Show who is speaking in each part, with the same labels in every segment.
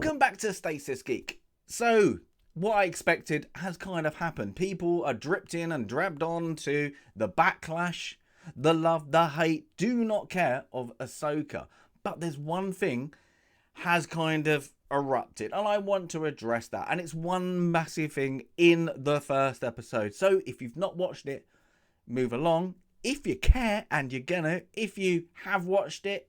Speaker 1: Welcome back to Stasis Geek. So, what I expected has kind of happened. People are dripped in and drabbed on to the backlash, the love, the hate, do not care of Ahsoka. But there's one thing has kind of erupted, and I want to address that. And it's one massive thing in the first episode. So, if you've not watched it, move along. If you care, and you're gonna, if you have watched it,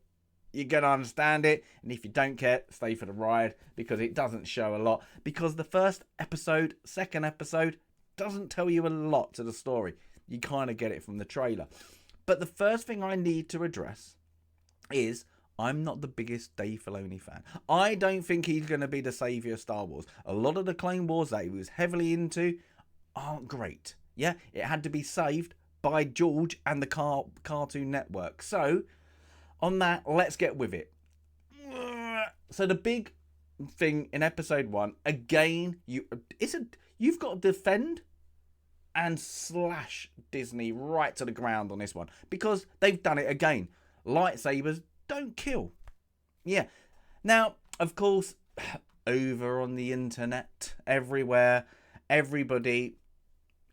Speaker 1: you're going to understand it. And if you don't care, stay for the ride, because it doesn't show a lot. Because the first episode, second episode, doesn't tell you a lot to the story. You kind of get it from the trailer. But the first thing I need to address is I'm not the biggest Dave Filoni fan. I don't think he's going to be the saviour of Star Wars. A lot of the Clone Wars that he was heavily into aren't great. Yeah, it had to be saved by George and the Cartoon Network. So on that, let's get with it. So the big thing in episode 1, again, you've got to defend and slash Disney right to the ground on this one, because they've done it again. Lightsabers don't kill. Yeah. Now, of course, over on the internet, everywhere, everybody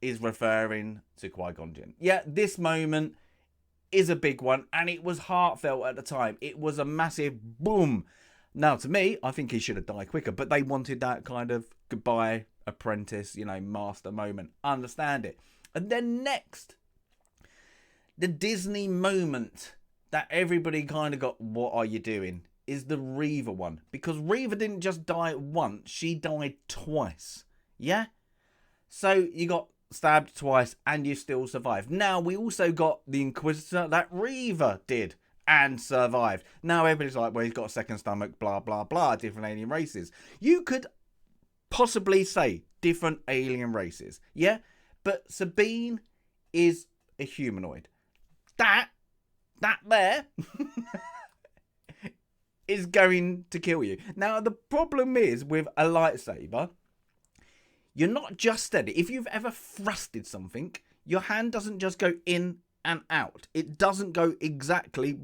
Speaker 1: is referring to Qui-Gon Jinn. Yeah, this moment is a big one, and it was heartfelt at the time. It was a massive boom. Now, to me, I think he should have died quicker, but they wanted that kind of goodbye apprentice, master moment. Understand it. And then next, the Disney moment that everybody kind of got, what are you doing, is the Reva one. Because Reva didn't just die once, she died twice. Yeah? So you got stabbed twice and you still survived. Now, we also got the Inquisitor that Reva did and survived. Now, everybody's like, well, he's got a second stomach, blah, blah, blah, different alien races. You could possibly say different alien races, yeah? But Sabine is a humanoid. That there is going to kill you. Now, the problem is with a lightsaber, you're not just steady. If you've ever thrusted something, your hand doesn't just go in and out. It doesn't go exactly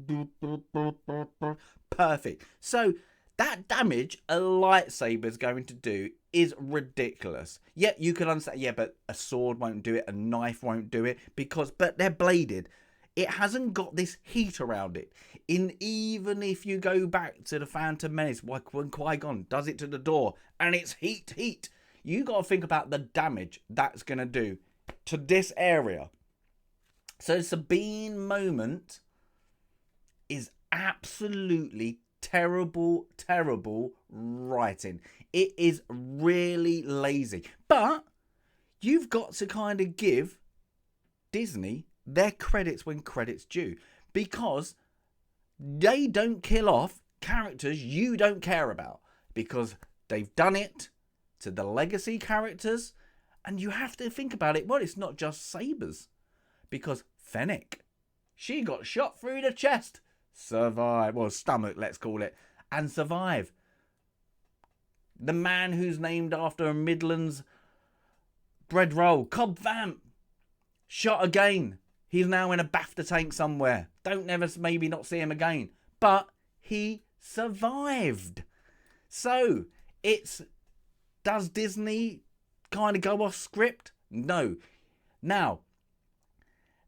Speaker 1: perfect. So that damage a lightsaber is going to do is ridiculous. Yeah, you can understand. Yeah, but a sword won't do it. A knife won't do it, but they're bladed. It hasn't got this heat around it. Even if you go back to the Phantom Menace, when Qui-Gon does it to the door and it's heat. You got to think about the damage that's going to do to this area. So Sabine moment is absolutely terrible writing. It is really lazy. But you've got to kind of give Disney their credits when credit's due. Because they don't kill off characters you don't care about. Because they've done it to the legacy characters, and you have to think about it. Well, it's not just sabers, because Fennec, she got shot through the chest, survive, well, stomach, let's call it, and survive. The man who's named after a Midlands bread roll, Cobb Vamp, shot again. He's now in a BAFTA tank somewhere. Don't never, maybe not see him again, but he survived. So does Disney kind of go off script? No. Now,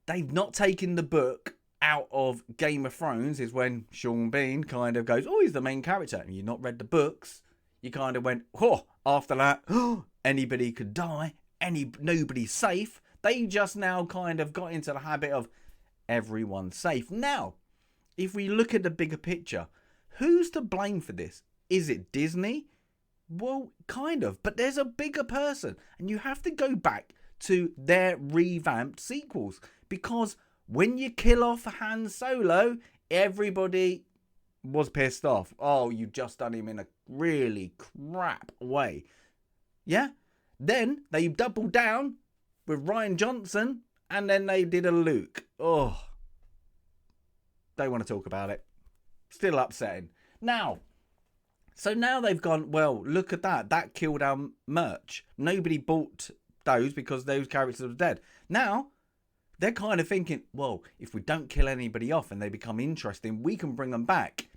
Speaker 1: they've not taken the book out of Game of Thrones, is when Sean Bean kind of goes, oh, he's the main character. And you've not read the books. You kind of went, oh, after that, oh, anybody could die. Nobody's safe. They just now kind of got into the habit of everyone's safe. Now, if we look at the bigger picture, who's to blame for this? Is it Disney? Well, kind of, but there's a bigger person, and you have to go back to their revamped sequels, because when you kill off Han Solo, everybody was pissed off. Oh, you've just done him in a really crap way. Yeah? Then they doubled down with Rian Johnson, and then they did a Luke. Oh, don't want to talk about it. Still upsetting. So now they've gone, well, look at that. That killed our merch. Nobody bought those because those characters were dead. Now, they're kind of thinking, well, if we don't kill anybody off and they become interesting, we can bring them back.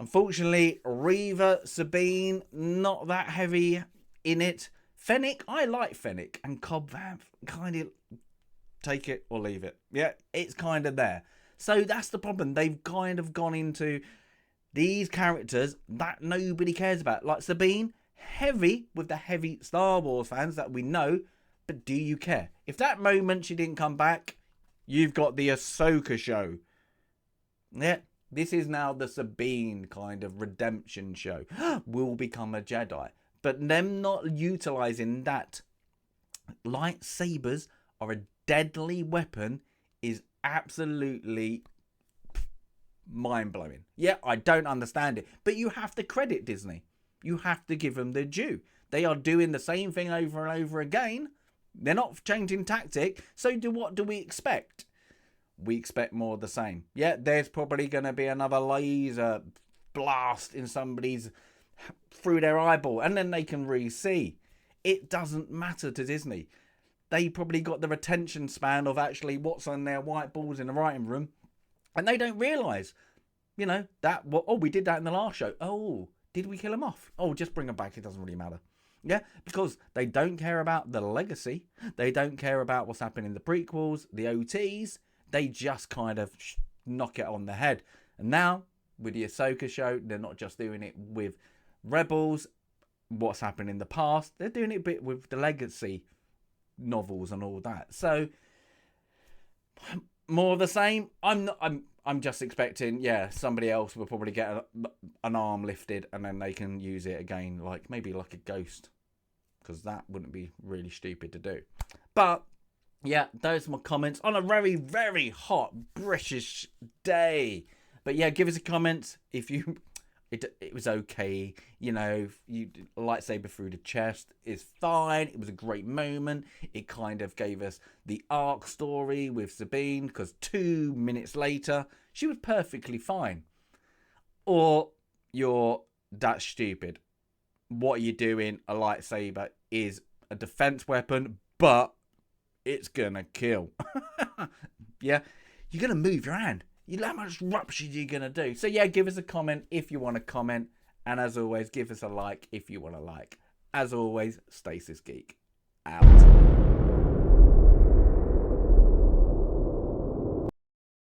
Speaker 1: Unfortunately, Reaver, Sabine, not that heavy in it. Fennec, I like Fennec. And Cobb Vanth, kind of take it or leave it. Yeah, it's kind of there. So that's the problem. They've kind of gone into these characters that nobody cares about. Like Sabine, heavy with the heavy Star Wars fans that we know. But do you care? If that moment she didn't come back, you've got the Ahsoka show. Yeah, this is now the Sabine kind of redemption show. Will become a Jedi. But them not utilising that. Lightsabers are a deadly weapon is absolutely mind-blowing. Yeah, I don't understand it. But you have to credit Disney. You have to give them their due. They are doing the same thing over and over again. They're not changing tactic. So what do we expect? We expect more of the same. Yeah, there's probably going to be another laser blast in somebody's through their eyeball, and then they can re-see. It doesn't matter to Disney. They probably got the retention span of actually what's on their white balls in the writing room, and they don't realise, you know, that we did that in the last show. Oh, did we kill him off? Oh, just bring him back. It doesn't really matter. Yeah, because they don't care about the legacy. They don't care about what's happening in the prequels, the OTs. They just kind of knock it on the head. And now, with the Ahsoka show, they're not just doing it with Rebels, what's happened in the past. They're doing it a bit with the legacy novels and all that. So, more of the same. I'm just expecting, yeah, somebody else will probably get an arm lifted and then they can use it again, like maybe like a ghost. Because that wouldn't be really stupid to do. But yeah, those are my comments on a very, very hot British day. But yeah, give us a comment if you... It was okay. You know, you lightsaber through the chest is fine. It was a great moment. It kind of gave us the arc story with Sabine. Because 2 minutes later, she was perfectly fine. Or you're that stupid. What are you doing? A lightsaber is a defense weapon, but it's gonna kill. Yeah, you're gonna move your hand. How much rupture are you gonna do? So yeah, give us a comment if you want to comment, and as always, give us a like if you want to like. As always, Stasis Geek out.